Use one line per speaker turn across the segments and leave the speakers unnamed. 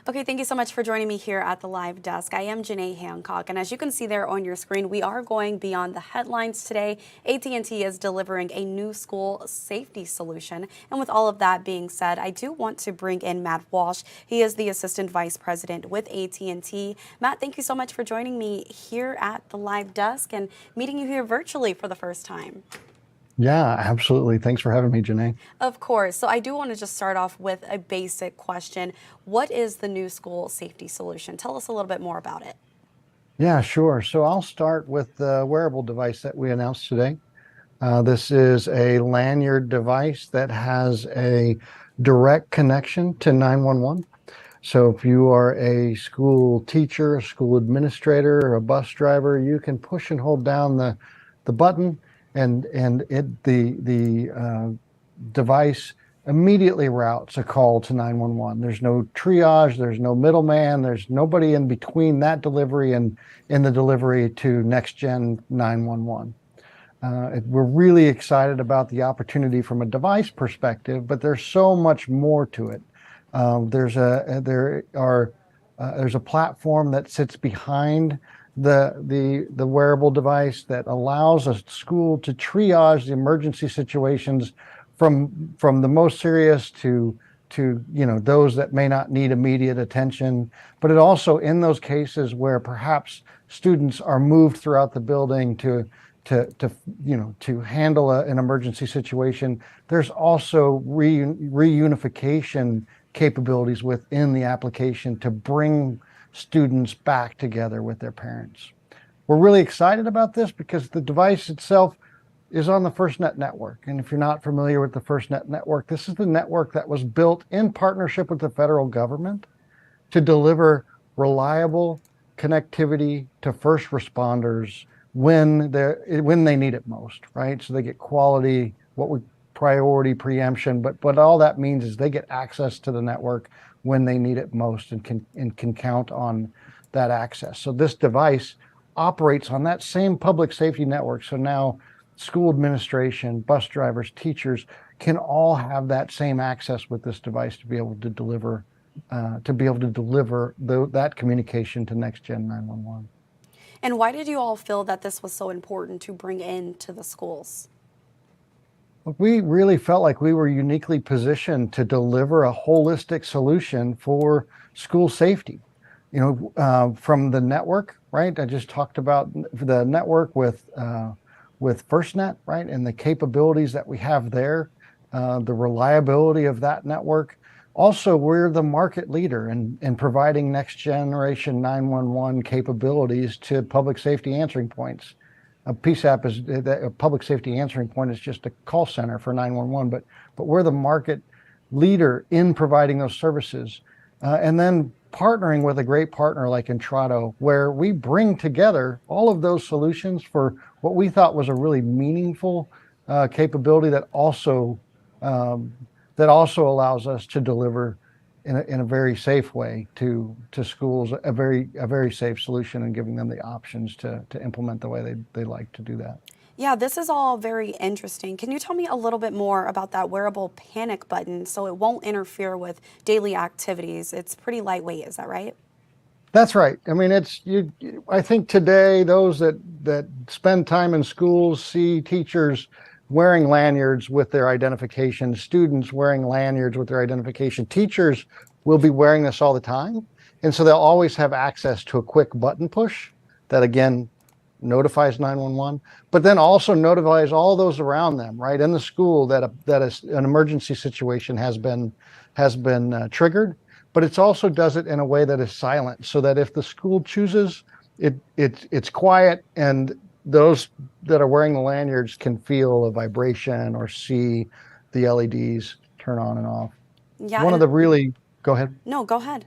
Okay, thank you so much for joining me here at the live desk. I am Janae Hancock, and as you can see there on your screen, we are going beyond the headlines today. AT&T is delivering a new school safety solution. And with all of that being said, I do want to bring in Matt Walsh. He is the Assistant Vice President with AT&T. Matt, thank you so much for joining me here at the live desk and meeting you here virtually for the first time.
Yeah, absolutely. Thanks for having me, Janae.
Of course. So I do want to just start off with a basic question. What is the new school safety solution? Tell us a little bit more about it.
Yeah, sure. So I'll start with the wearable device that we announced today. This is a lanyard device that has a direct connection to 911. So if you are a school teacher, a school administrator, or a bus driver, you can push and hold down the button and the device immediately routes a call to 911. There's no triage, there's no middleman, there's nobody in between that delivery and in the delivery to next gen 911. We're really excited about the opportunity from a device perspective, but there's so much more to it. There's a platform that sits behind the wearable device that allows a school to triage the emergency situations from the most serious to those that may not need immediate attention. But it also, in those cases where perhaps students are moved throughout the building to handle an emergency situation, there's also reunification capabilities within the application to bring students back together with their parents. We're really excited about this because the device itself is on the FirstNet network. And if you're not familiar with the FirstNet network, this is the network that was built in partnership with the federal government to deliver reliable connectivity to first responders when they need it most, right? So they get quality, priority preemption, but all that means is they get access to the network when they need it most and can count on that access. So this device operates on that same public safety network. So now school administration, bus drivers, teachers can all have that same access with this device to be able to deliver that communication to next gen 911.
And why did you all feel that this was so important to bring into the schools?
We really felt like we were uniquely positioned to deliver a holistic solution for school safety. From the network, right? I just talked about the network with FirstNet, right? And the capabilities that we have there, the reliability of that network. Also, we're the market leader in providing next generation 911 capabilities to public safety answering points. A PSAP is a public safety answering point is just a call center for 911, but we're the market leader in providing those services. And then partnering with a great partner like Intrado, where we bring together all of those solutions for what we thought was a really meaningful capability that also allows us to deliver in a very safe way to schools, a very safe solution, and giving them the options to implement the way they like to do that.
Yeah, this is all very interesting. Can you tell me a little bit more about that wearable panic button so it won't interfere with daily activities? It's pretty lightweight, is that right?
That's right. I mean, I think today those that spend time in schools see teachers wearing lanyards with their identification, students wearing lanyards with their identification. Teachers will be wearing this all the time. And so they'll always have access to a quick button push that, again, notifies 911, but then also notifies all those around them, right, in the school that an emergency situation has been triggered. But it also does it in a way that is silent, so that if the school chooses, it's quiet, and those that are wearing the lanyards can feel a vibration or see the LEDs turn on and off.
Yeah.
Go ahead.
No, go ahead.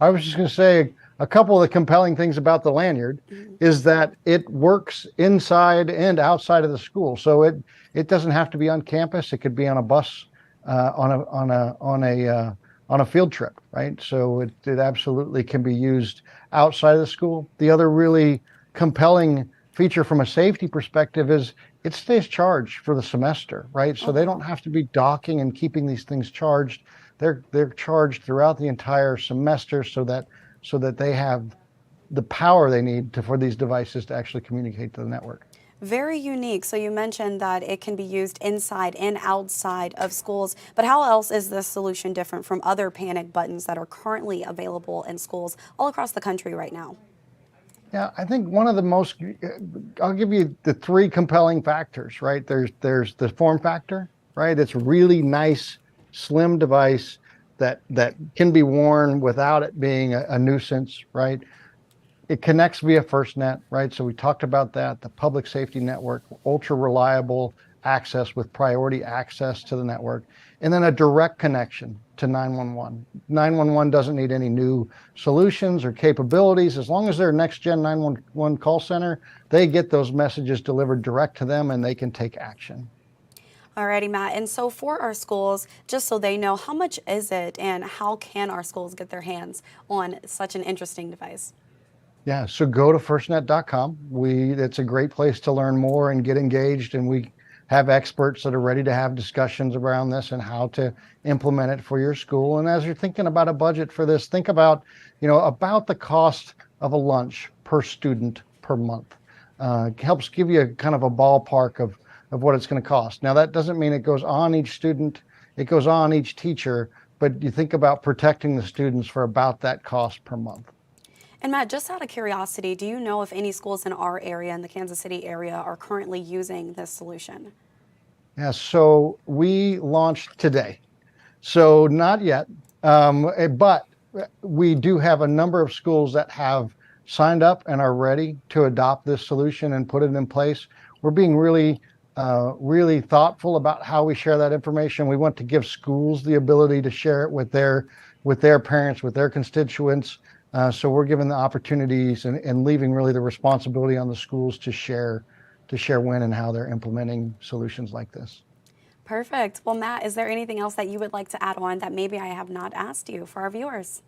I was just going to say a couple of the compelling things about the lanyard is that it works inside and outside of the school. So it doesn't have to be on campus. It could be on a bus, on a field trip, right? So it absolutely can be used outside of the school. The other really compelling feature from a safety perspective is it stays charged for the semester, right? So they don't have to be docking and keeping these things charged. they're charged throughout the entire semester so that they have the power they need for these devices to actually communicate to the network.
Very unique. So you mentioned that it can be used inside and outside of schools, but how else is this solution different from other panic buttons that are currently available in schools all across the country right now?
Yeah, I think one of the most, I'll give you the three compelling factors, right? There's the form factor, right? It's a really nice, slim device that can be worn without it being a nuisance, right? It connects via FirstNet, right? So we talked about that, the public safety network, ultra reliable access with priority access to the network, and then a direct connection to 911. 911 doesn't need any new solutions or capabilities. As long as they're next gen 911 call center, they get those messages delivered direct to them and they can take action.
Alrighty, Matt. And so for our schools, just so they know, how much is it and how can our schools get their hands on such an interesting device?
Yeah, so go to firstnet.com. It's a great place to learn more and get engaged, and we have experts that are ready to have discussions around this and how to implement it for your school. And as you're thinking about a budget for this, think about, about the cost of a lunch per student per month. Helps give you kind of a ballpark of what it's going to cost. Now, that doesn't mean it goes on each student, it goes on each teacher, but you think about protecting the students for about that cost per month.
And Matt, just out of curiosity, do you know if any schools in our area, in the Kansas City area, are currently using this solution?
Yeah, so we launched today. So not yet, but we do have a number of schools that have signed up and are ready to adopt this solution and put it in place. We're being really thoughtful about how we share that information. We want to give schools the ability to share it with their parents, with their constituents. So we're given the opportunities and leaving really the responsibility on the schools to share when and how they're implementing solutions like this.
Perfect. Well, Matt, is there anything else that you would like to add on that maybe I have not asked you for our viewers?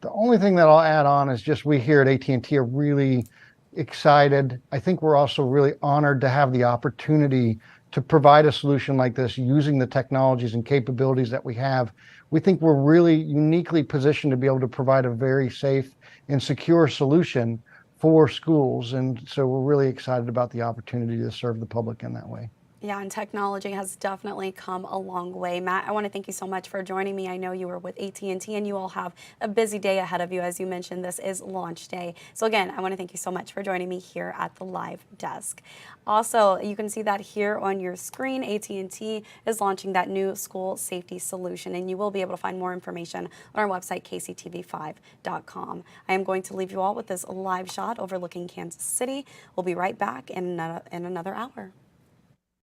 The only thing that I'll add on is just we here at AT&T are really excited. I think we're also really honored to have the opportunity to provide a solution like this using the technologies and capabilities that we have. We think we're really uniquely positioned to be able to provide a very safe and secure solution for schools. And so we're really excited about the opportunity to serve the public in that way.
Yeah, and technology has definitely come a long way. Matt, I want to thank you so much for joining me. I know you were with AT&T and you all have a busy day ahead of you. As you mentioned, this is launch day. So again, I want to thank you so much for joining me here at the live desk. Also, you can see that here on your screen, AT&T is launching that new school safety solution, and you will be able to find more information on our website, kctv5.com. I am going to leave you all with this live shot overlooking Kansas City. We'll be right back in another hour.